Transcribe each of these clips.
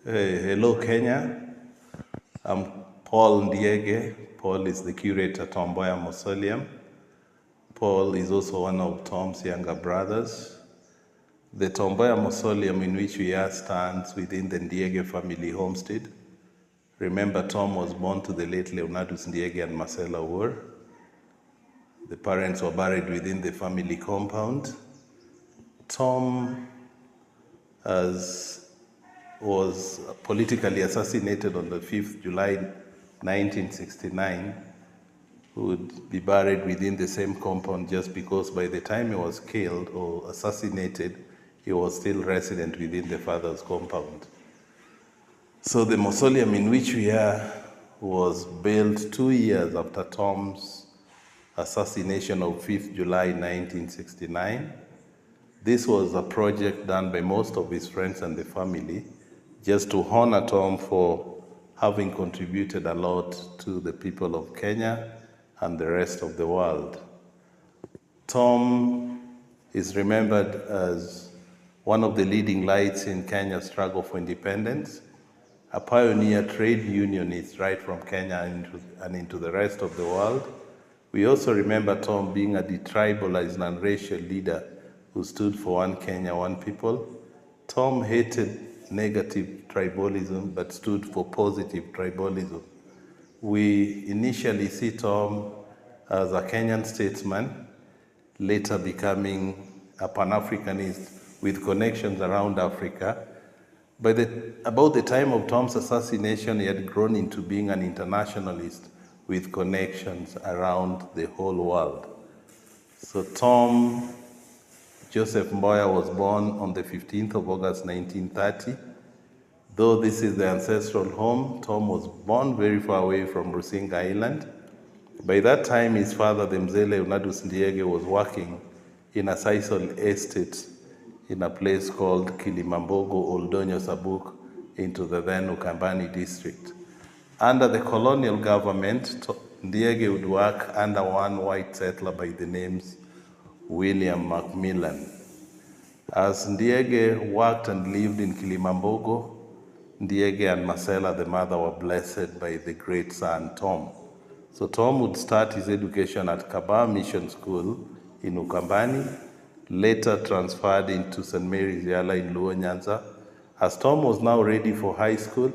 Hello, Kenya. I'm Paul Ndiege. Paul is the curator at Mboya Mausoleum. Paul is also one of Tom's younger brothers. The Mboya Mausoleum in which we are stands within the Ndiege family homestead. Remember, Tom was born to the late Leonardus Ndiege and Marcella Wur. The parents were buried within the family compound. Tom was politically assassinated on the 5th July 1969, would be buried within the same compound just because by the time he was killed or assassinated, he was still resident within the father's compound. So the mausoleum in which we are was built 2 years after Tom's assassination of 5th July 1969. This was a project done by most of his friends and the family just to honor Tom for having contributed a lot to the people of Kenya and the rest of the world. Tom is remembered as one of the leading lights in Kenya's struggle for independence, a pioneer trade unionist right from Kenya and into the rest of the world. We also remember Tom being a detribalized and racial leader who stood for one Kenya, one people. Tom hated negative tribalism but stood for positive tribalism. We initially see Tom as a Kenyan statesman, later becoming a Pan-Africanist with connections around Africa. About the time of Tom's assassination, he had grown into being an internationalist with connections around the whole world. So Tom Joseph Mboya was born on the 15th of August 1930. Though this is the ancestral home, Tom was born very far away from Rusinga Island. By that time, his father, the Mzee Leonardus Ndiege, was working in a sisal estate in a place called Kilimambogo, Oldonyo Sabuk, into the then Ukambani district. Under the colonial government, Ndiege would work under one white settler by the names William Macmillan. As Ndiege worked and lived in Kilimambogo, Ndiege and Marcella, the mother, were blessed by the great son, Tom. So Tom would start his education at Kabah Mission School in Ukambani, later transferred into St. Mary's Yala in Luo Nyanza. As Tom was now ready for high school,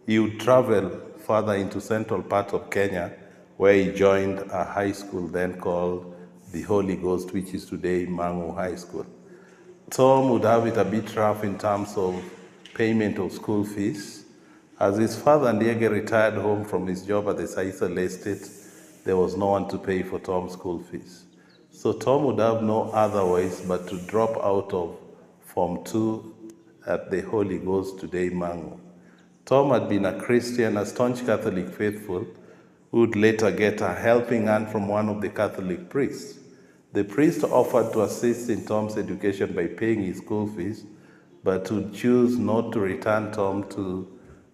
he would travel further into central part of Kenya, where he joined a high school then called the Holy Ghost, which is today Mangu High School. Tom would have it a bit rough in terms of payment of school fees. As his father Ndiege retired home from his job at the Sisal Estate, there was no one to pay for Tom's school fees. So Tom would have no other ways but to drop out of Form 2 at the Holy Ghost, today Mangu. Tom had been a Christian, a staunch Catholic faithful, who would later get a helping hand from one of the Catholic priests. The priest offered to assist in Tom's education by paying his school fees, but would choose not to return Tom to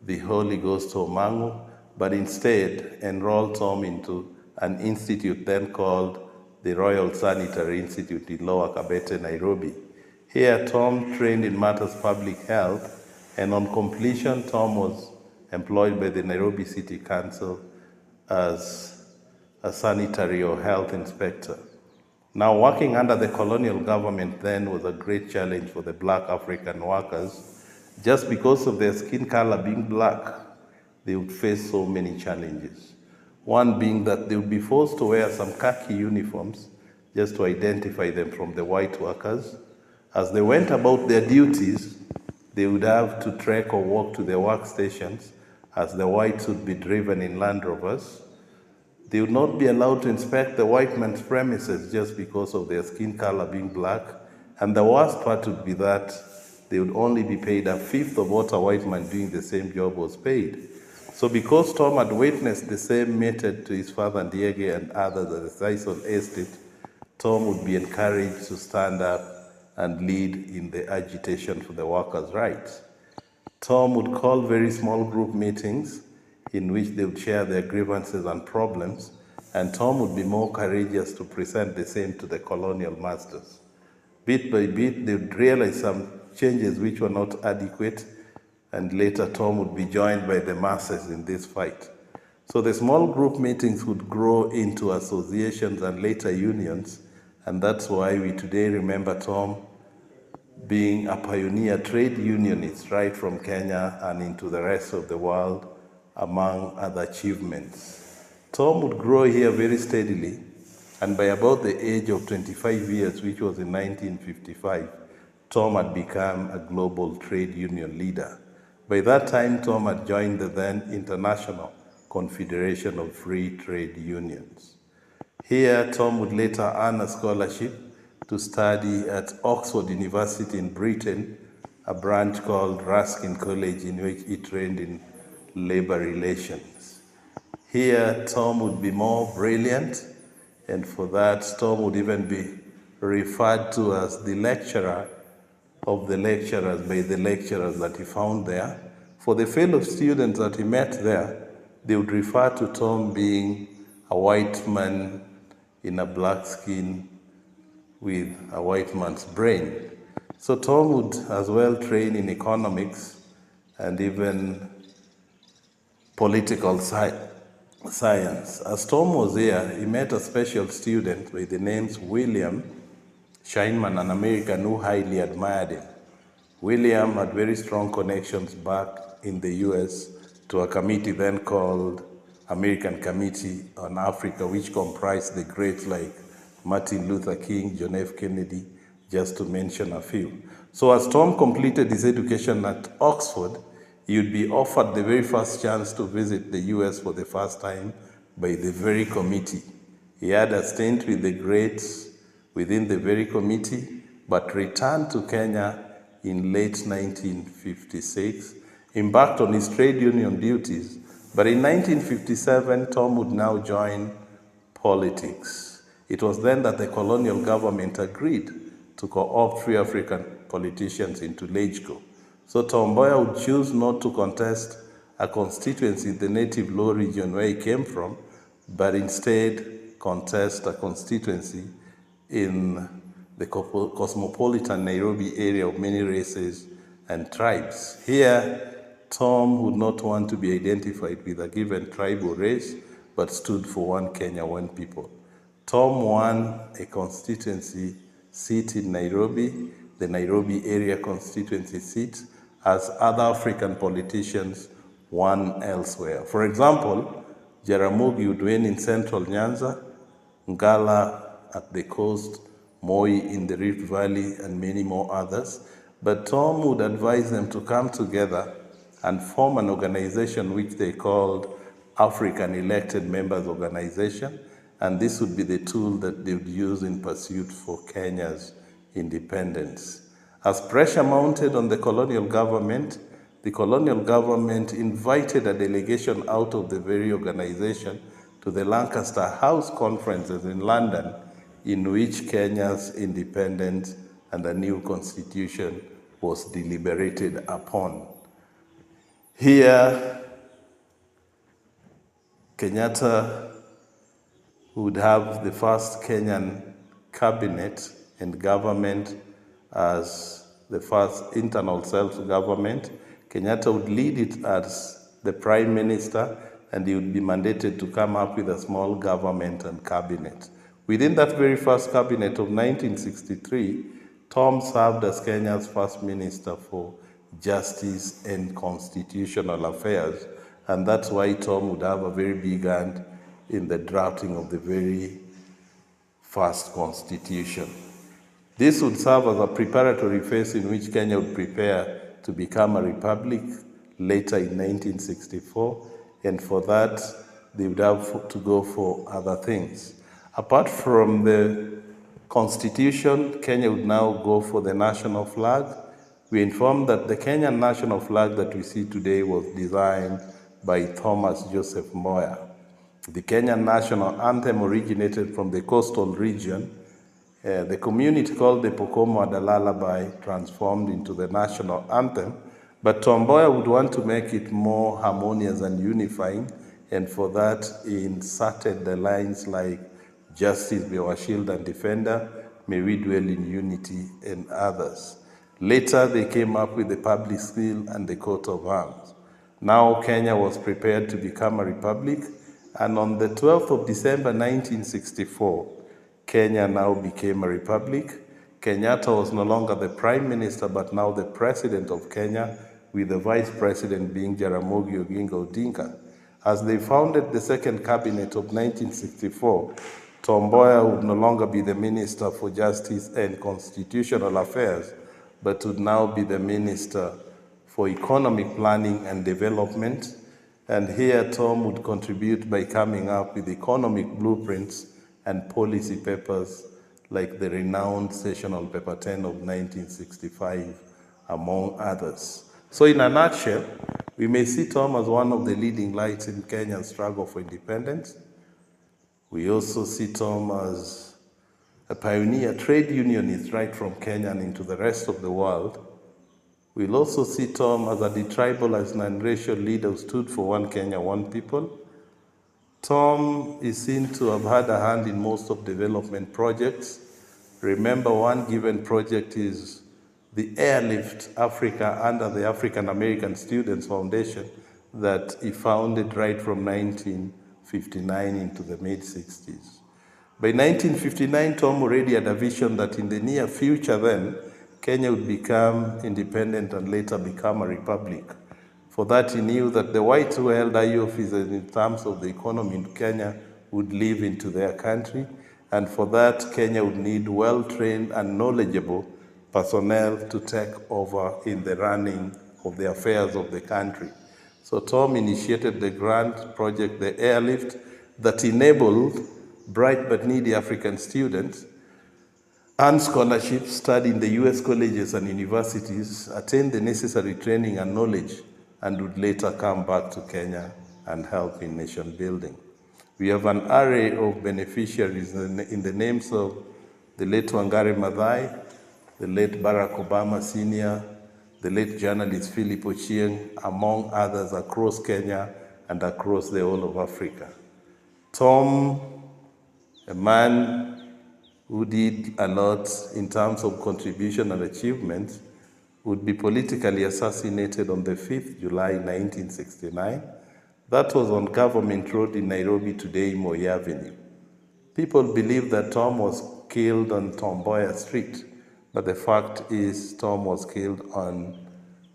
the Holy Ghost or Mangu, but instead enroll Tom into an institute then called the Royal Sanitary Institute in Lower Kabete, Nairobi. Here, Tom trained in matters public health, and on completion, Tom was employed by the Nairobi City Council as a sanitary or health inspector. Now, working under the colonial government then was a great challenge for the black African workers. Just because of their skin color being black, they would face so many challenges. One being that they would be forced to wear some khaki uniforms just to identify them from the white workers. As they went about their duties, they would have to trek or walk to their workstations, as the whites would be driven in Land Rovers. They would not be allowed to inspect the white man's premises just because of their skin color being black. And the worst part would be that they would only be paid a fifth of what a white man doing the same job was paid. So because Tom had witnessed the same method to his father Ndiege and others at the Sisal Estate, Tom would be encouraged to stand up and lead in the agitation for the workers' rights. Tom would call very small group meetings in which they would share their grievances and problems, and Tom would be more courageous to present the same to the colonial masters. Bit by bit, they would realize some changes which were not adequate, and later Tom would be joined by the masses in this fight. So the small group meetings would grow into associations and later unions, and that's why we today remember Tom being a pioneer trade unionist right from Kenya and into the rest of the world, among other achievements. Tom would grow here very steadily, and by about the age of 25 years, which was in 1955, Tom had become a global trade union leader. By that time, Tom had joined the then International Confederation of Free Trade Unions. Here, Tom would later earn a scholarship to study at Oxford University in Britain, a branch called Ruskin College, in which he trained in labor relations. Here, Tom would be more brilliant, and for that, Tom would even be referred to as the lecturer of the lecturers by the lecturers that he found there. For the fellow students that he met there, they would refer to Tom being a white man in a black skin with a white man's brain. So Tom would as well train in economics and even political science. As Tom was here, he met a special student by the names William Scheinman, an American who highly admired him. William had very strong connections back in the US to a committee then called American Committee on Africa, which comprised the greats like Martin Luther King, John F. Kennedy, just to mention a few. So as Tom completed his education at Oxford, he would be offered the very first chance to visit the US for the first time by the very committee. He had a stint with the greats within the very committee, but returned to Kenya in late 1956, embarked on his trade union duties. But in 1957, Tom would now join politics. It was then that the colonial government agreed to co-opt free African politicians into LegCo. So Tom Mboya would choose not to contest a constituency in the native law region where he came from, but instead contest a constituency in the cosmopolitan Nairobi area of many races and tribes. Here, Tom would not want to be identified with a given tribe or race, but stood for one Kenya, one people. Tom won a constituency seat in Nairobi, the Nairobi area constituency seat, as other African politicians won elsewhere. For example, Jaramogi would win in central Nyanza, Ngala at the coast, Moi in the Rift Valley, and many more others. But Tom would advise them to come together and form an organization which they called African Elected Members Organization, and this would be the tool that they would use in pursuit for Kenya's independence. As pressure mounted on the colonial government invited a delegation out of the very organization to the Lancaster House conferences in London, in which Kenya's independence and a new constitution was deliberated upon. Here, Kenyatta would have the first Kenyan cabinet and government as the first internal self-government. Kenyatta would lead it as the prime minister, and he would be mandated to come up with a small government and cabinet. Within that very first cabinet of 1963, Tom served as Kenya's first minister for justice and constitutional affairs, and that's why Tom would have a very big hand in the drafting of the very first constitution. This would serve as a preparatory phase in which Kenya would prepare to become a republic later in 1964, and for that, they would have to go for other things. Apart from the constitution, Kenya would now go for the national flag. We informed that the Kenyan national flag that we see today was designed by Thomas Joseph Mboya. The Kenyan national anthem originated from the coastal region. The community called the Pokomo had a lullaby transformed into the national anthem, but Tom Mboya would want to make it more harmonious and unifying, and for that he inserted the lines like, "Justice be our shield and defender, may we dwell in unity," and others. Later, they came up with the public seal and the coat of arms. Now, Kenya was prepared to become a republic, and on the 12th of December 1964, Kenya now became a republic. Kenyatta was no longer the prime minister, but now the president of Kenya, with the vice president being Jaramogi Oginga Odinga. As they founded the second cabinet of 1964, Tom Mboya would no longer be the Minister for Justice and Constitutional Affairs, but would now be the Minister for Economic Planning and Development. And here Tom would contribute by coming up with economic blueprints and policy papers like the renowned Sessional Paper 10 of 1965, among others. So in a nutshell, we may see Tom as one of the leading lights in Kenya's struggle for independence. We also see Tom as a pioneer trade unionist right from Kenya and into the rest of the world. We'll also see Tom as a detribalized and racial leader who stood for one Kenya, one people. Tom is seen to have had a hand in most of development projects. Remember, one given project is the Airlift Africa under the African American Students Foundation that he founded right from 1959 into the mid-60s. By 1959, Tom already had a vision that in the near future then, Kenya would become independent and later become a republic. For that, he knew that the whites who held high offices in terms of the economy in Kenya would live into their country, and for that, Kenya would need well-trained and knowledgeable personnel to take over in the running of the affairs of the country. So Tom initiated the grand project, the Airlift, that enabled bright but needy African students earn scholarships, study in the US colleges and universities, attain the necessary training and knowledge, and would later come back to Kenya and help in nation building. We have an array of beneficiaries in the names of the late Wangari Maathai, the late Barack Obama Sr., the late journalist Philip Ochieng, among others across Kenya and across the whole of Africa. Tom, a man who did a lot in terms of contribution and achievement, would be politically assassinated on the 5th July 1969. That was on Government Road in Nairobi, today Mboya Avenue. People believe that Tom was killed on Tom Mboya Street, but the fact is Tom was killed on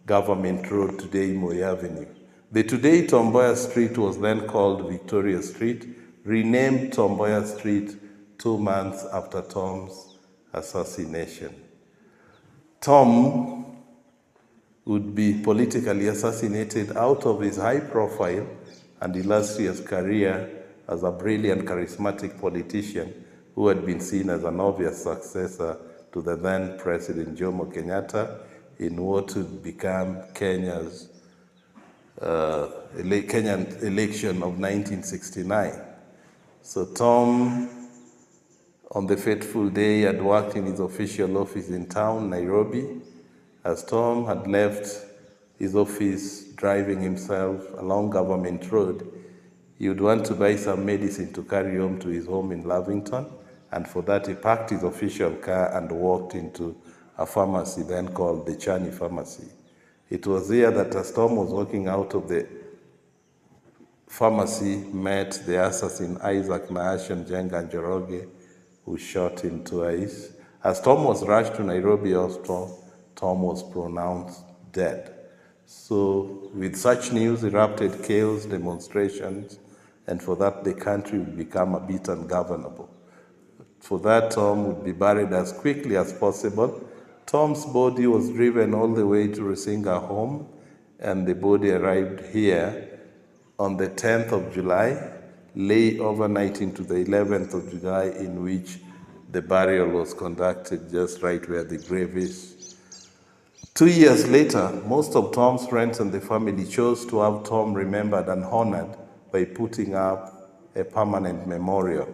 Government Road, today Mboya Avenue. The today Tom Mboya Street was then called Victoria Street, renamed Tom Mboya Street 2 months after Tom's assassination. Tom would be politically assassinated out of his high profile and illustrious career as a brilliant, charismatic politician who had been seen as an obvious successor to the then President Jomo Kenyatta in what would become Kenya's Kenyan election of 1969. So Tom, on the fateful day, had worked in his official office in town, Nairobi. As Tom had left his office driving himself along Government Road, he would want to buy some medicine to carry home to his home in Lavington, and for that he parked his official car and walked into a pharmacy then called the Chani Pharmacy. It was here that as Tom was walking out of the pharmacy, met the assassin Isaac Naashon Jenga Njoroge, who shot him twice. As Tom was rushed to Nairobi Hospital, Tom was pronounced dead. So with such news erupted chaos, demonstrations, and for that the country would become a bit ungovernable. For that, Tom would be buried as quickly as possible. Tom's body was driven all the way to Rusinga home, and the body arrived here on the 10th of July, lay overnight into the 11th of July, in which the burial was conducted just right where the grave is. 2 years later, most of Tom's friends and the family chose to have Tom remembered and honored by putting up a permanent memorial.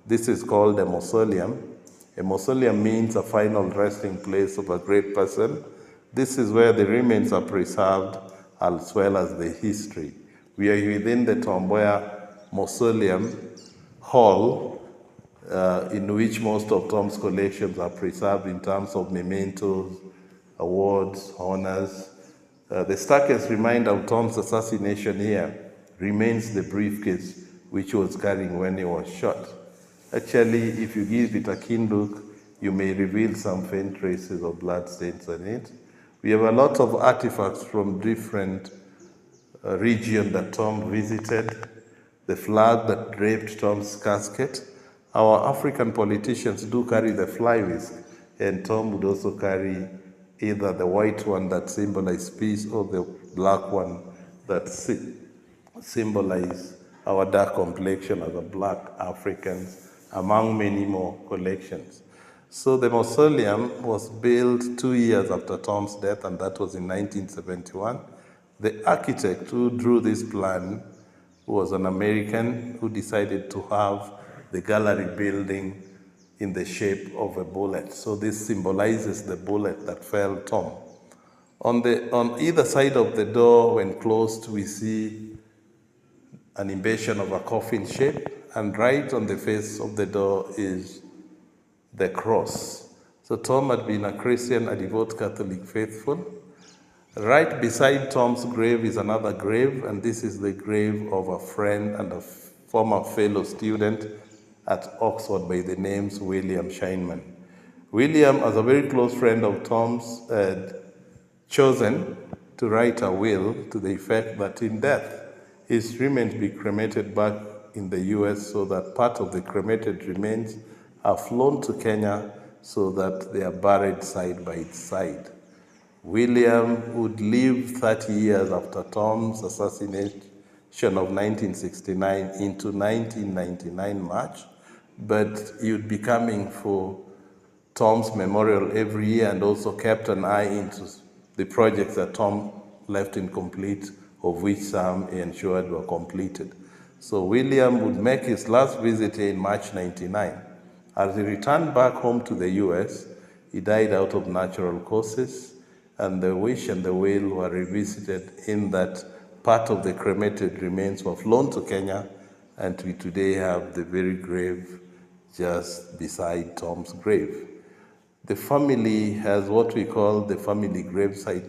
This is called a mausoleum. A mausoleum means a final resting place of a great person. This is where the remains are preserved as well as the history. We are within the Tom Mboya Mausoleum Hall, in which most of Tom's collections are preserved in terms of mementos, awards, honors. The starkest reminder of Tom's assassination here remains the briefcase which he was carrying when he was shot. Actually, if you give it a keen look, you may reveal some faint traces of blood stains on it. We have a lot of artifacts from different regions that Tom visited, the flag that draped Tom's casket. Our African politicians do carry the fly whisk, and Tom would also carry either the white one that symbolizes peace or the black one that symbolizes our dark complexion as a black Africans, among many more collections. So the mausoleum was built 2 years after Tom's death, and that was in 1971. The architect who drew this plan was an American who decided to have the gallery building in the shape of a bullet. So this symbolizes the bullet that felled Tom. On either side of the door, when closed, we see an inversion of a coffin shape, and right on the face of the door is the cross. So Tom had been a Christian, a devout Catholic faithful. Right beside Tom's grave is another grave, and this is the grave of a friend and a former fellow student at Oxford by the name William Scheinman. William, as a very close friend of Tom's, had chosen to write a will to the effect that in death, his remains be cremated back in the US, so that part of the cremated remains are flown to Kenya so that they are buried side by side. William would live 30 years after Tom's assassination of 1969 into 1999 March, but he would be coming for Tom's memorial every year and also kept an eye into the projects that Tom left incomplete, of which some he ensured were completed. So William would make his last visit here in March 99. As he returned back home to the US, he died out of natural causes, and the wish and the will were revisited in that part of the cremated remains were flown to Kenya, and we today have the very grave just beside Tom's grave. The family has what we call the family gravesite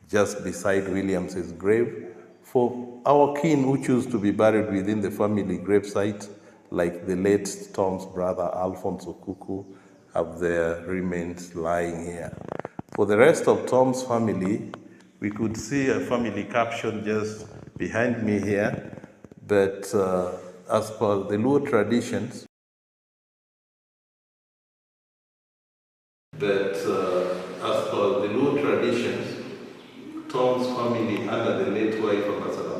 just beside Williams's grave. For our kin who choose to be buried within the family gravesite, like the late Tom's brother Alphonse Okuku, have their remains lying here. For the rest of Tom's family, we could see a family caption just behind me here, but as per the Luo traditions, Tom's family, under the late wife of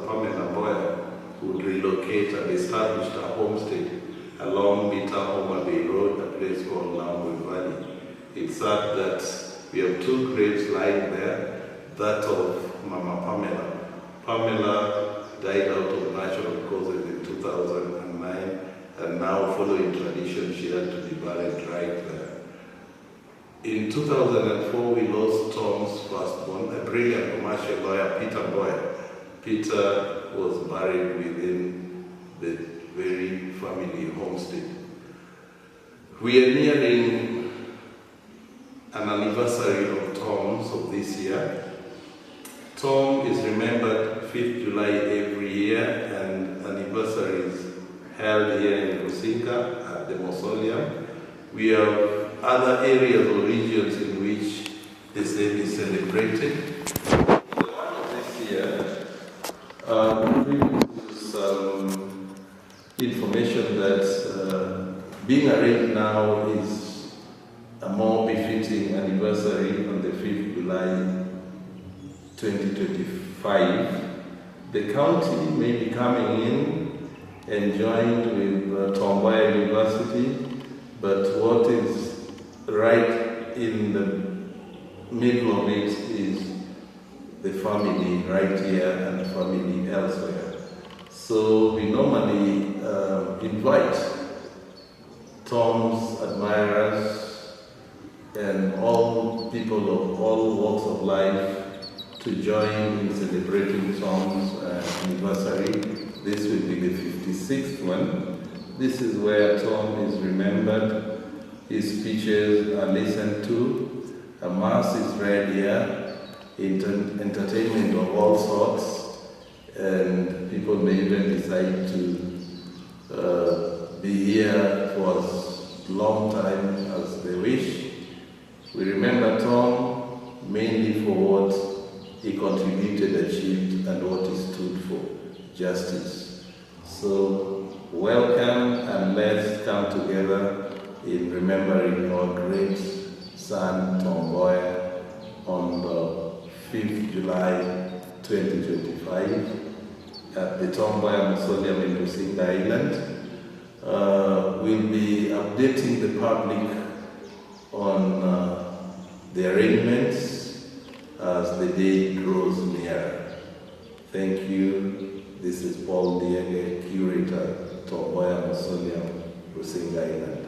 Mboya, would relocate and establish a homestead along Mita Homa Bay Road, a place called Lambwe Valley. It's sad that we have two graves lying there, that of Mama Pamela. Pamela died out of natural causes in 2009, and now, following tradition, she had to be buried right there. In 2004, we lost Tom's firstborn, a brilliant commercial lawyer, Peter Mboya. Peter was buried within the very family homestead. We are nearing an anniversary of Tom's of this year. Tom is remembered 5th July every year, and anniversaries held here in Rusinga at the mausoleum. We have other areas or regions in which the same is celebrated. The one of this year brings some information that being arranged now is a more befitting anniversary on the 5th July 2025. The county may be coming in and joined with Tom Mboya University, but what is right in the middle of it is the family right here and the family elsewhere. So we normally invite Tom's admirers and all people of all walks of life to join in celebrating Tom's anniversary. This will be the 56th one. This is where Tom is remembered. His speeches are listened to, A mass is read here, entertainment of all sorts, and people may even decide to be here for as long time as they wish. We remember Tom mainly for what he contributed, achieved, and what he stood for, justice. So welcome, and let's come together in remembering our great son Tom Mboya on the 5th July 2025 at the Tom Mboya Mausoleum in Rusinga Island. We'll be updating the public on the arrangements as the day grows nearer. Thank you. This is Paul Ndiege, curator, Tom Mboya Mausoleum, Rusinga Island.